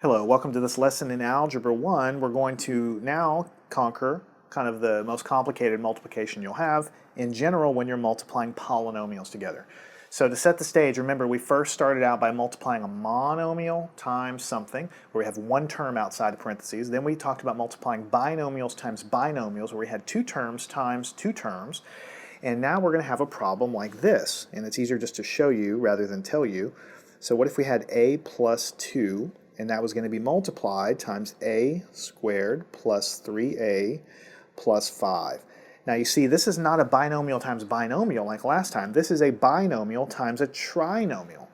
Hello, welcome to this lesson in Algebra 1. We're going to now conquer kind of the most complicated multiplication you'll have in general when you're multiplying polynomials together. So to set the stage, remember we first started out by multiplying a monomial times something, where we have one term outside the parentheses. Then we talked about multiplying binomials times binomials, where we had two terms times two terms. And now we're going to have a problem like this, and it's easier just to show you rather than tell you. So what if we had a plus 2, and that was going to be multiplied times a squared plus 3a plus 5. Now you see, this is not a binomial times binomial like last time. This is a binomial times a trinomial,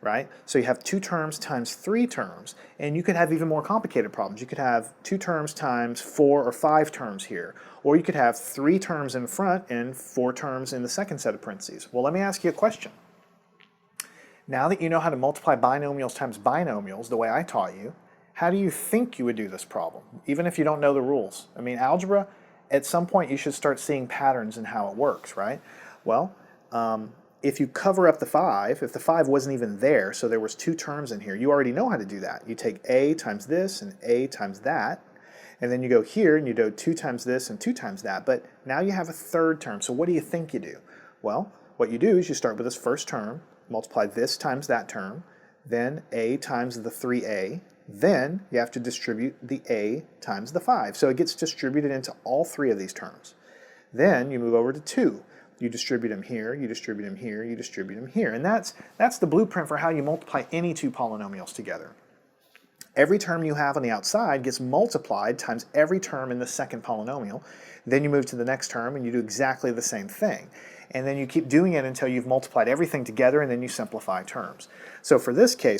right? So you have two terms times three terms, and you could have even more complicated problems. You could have two terms times 4 or 5 terms here, or you could have 3 terms in front and 4 terms in the second set of parentheses. Well, let me ask you a question. Now that you know how to multiply binomials times binomials the way I taught you, how do you think you would do this problem, even if you don't know the rules? I mean, algebra, at some point you should start seeing patterns in how it works, right? Well, if you cover up the 5, if the 5 wasn't even there, so there was 2 terms in here, you already know how to do that. You take a times this and a times that, and then you go here and you do 2 times this and 2 times that, but now you have a third term. So what do you think you do? Well, what you do is you start with this first term, multiply this times that term, then a times the 3a, then you have to distribute the a times the 5. So it gets distributed into all 3 of these terms. Then you move over to 2. You distribute them here, you distribute them here, you distribute them here. And that's the blueprint for how you multiply any two polynomials together. Every term you have on the outside gets multiplied times every term in the second polynomial. Then you move to the next term and you do exactly the same thing. And then you keep doing it until you've multiplied everything together, and then you simplify terms. So for this case,